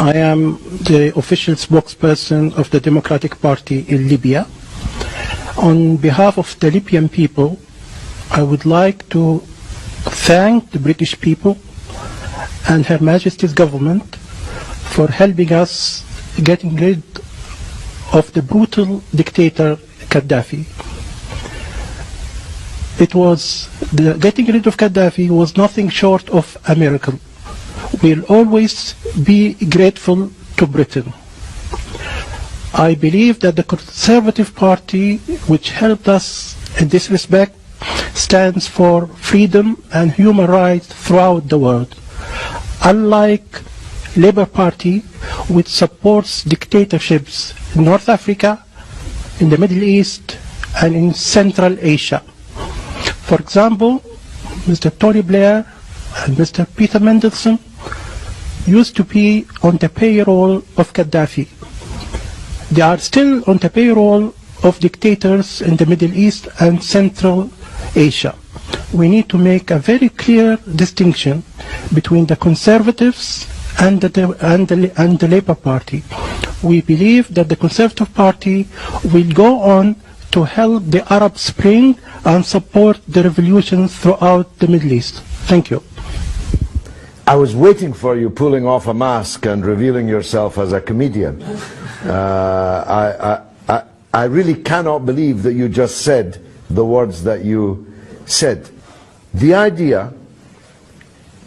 I am the official spokesperson of the Democratic Party in Libya. On behalf of the Libyan people, I would like to thank the British people and Her Majesty's government for helping us getting rid of the brutal dictator Gaddafi. Getting rid of Gaddafi was nothing short of a miracle. We'll always be grateful to Britain. I believe that the Conservative Party, which helped us in this respect, stands for freedom and human rights throughout the world. Unlike Labour Party, which supports dictatorships in North Africa, in the Middle East, and in Central Asia. For example, Mr. Tony Blair and Mr. Peter Mandelson used to be on the payroll of Gaddafi. They are still on the payroll of dictators in the Middle East and Central Asia. We need to make a very clear distinction between the Conservatives and the Labour Party. We believe that the Conservative Party will go on to help the Arab Spring and support the revolutions throughout the Middle East. Thank you. I was waiting for you pulling off a mask and revealing yourself as a comedian. I really cannot believe that you just said the words that you said. The idea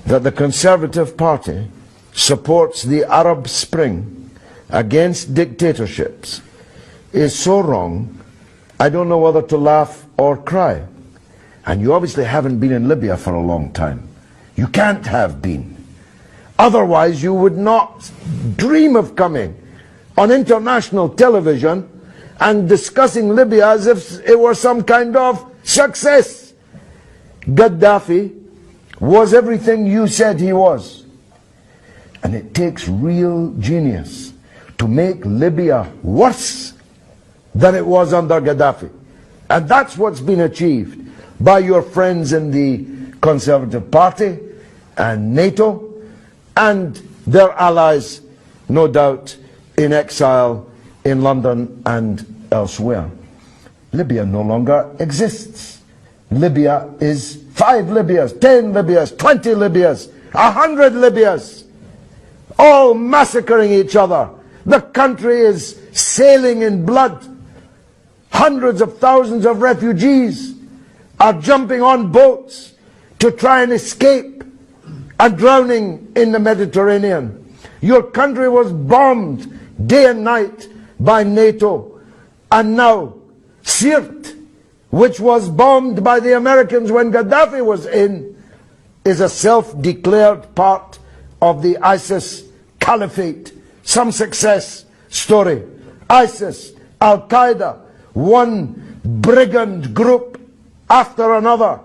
that the Conservative Party supports the Arab Spring against dictatorships is so wrong, I don't know whether to laugh or cry. And you obviously haven't been in Libya for a long time. You can't have been. Otherwise you would not dream of coming on international television and discussing Libya as if it were some kind of success. Gaddafi was everything you said he was. And it takes real genius to make Libya worse than it was under Gaddafi. And that's what's been achieved by your friends in the Conservative Party and NATO and their allies, no doubt, in exile in London and elsewhere. Libya no longer exists. Libya is 5 Libyas, 10 Libyas, 20 Libyas, 100 Libyas, all massacring each other. The country is sailing in blood. Hundreds of thousands of refugees are jumping on boats to try and escape and drowning in the Mediterranean. Your country was bombed day and night by NATO. And now Sirte, which was bombed by the Americans when Gaddafi was in, is a self-declared part of the ISIS caliphate. Some success story. ISIS, Al-Qaeda, one brigand group after another,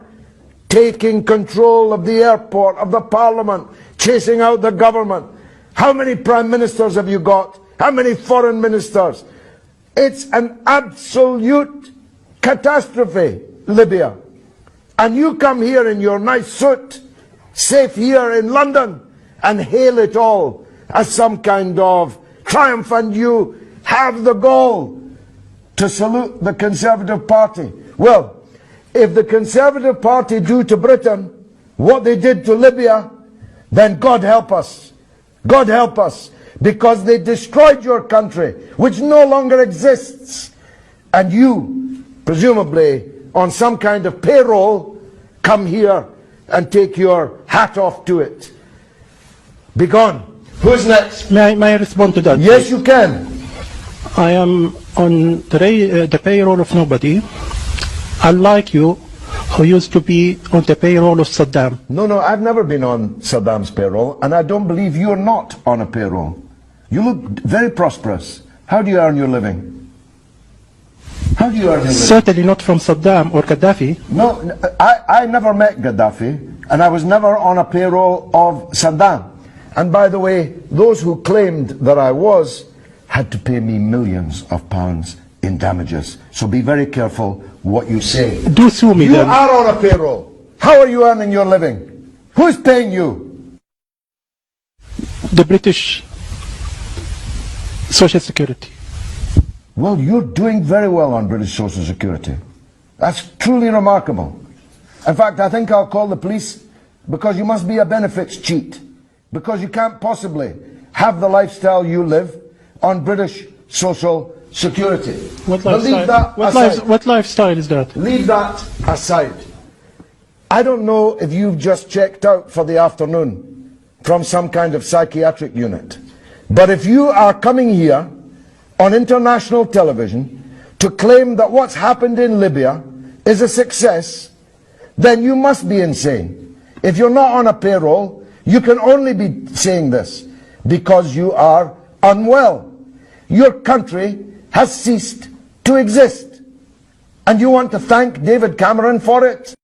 taking control of the airport, of the parliament, chasing out the government. How many prime ministers have you got? How many foreign ministers? It's an absolute catastrophe, Libya. And you come here in your nice suit, safe here in London, and hail it all as some kind of triumph, and you have the gall to salute the Conservative Party. Well, if the Conservative Party do to Britain what they did to Libya, then God help us. God help us. Because they destroyed your country, which no longer exists. And you, presumably on some kind of payroll, come here and take your hat off to it. Be gone. Who's next? May I respond to that? Yes, you can. I am on the payroll of nobody, unlike you, who used to be on the payroll of Saddam. No, I've never been on Saddam's payroll, and I don't believe you're not on a payroll. You look very prosperous. How do you earn your living? How do you earn your living? Certainly not from Saddam or Gaddafi. No, I never met Gaddafi, and I was never on a payroll of Saddam. And by the way, those who claimed that I was had to pay me millions of pounds in damages. So be very careful what you say. Do sue me then. You are on a payroll. How are you earning your living? Who's paying you? The British social security. Well, you're doing very well on British Social Security. That's truly remarkable. In fact, I think I'll call the police, because you must be a benefits cheat. Because you can't possibly have the lifestyle you live on British Social Security. What But leave that aside. what lifestyle is that? Leave that aside. I don't know if you've just checked out for the afternoon from some kind of psychiatric unit. But if you are coming here on international television to claim that what's happened in Libya is a success, then you must be insane. If you're not on a payroll, you can only be saying this because you are unwell. Your country has ceased to exist. And you want to thank David Cameron for it?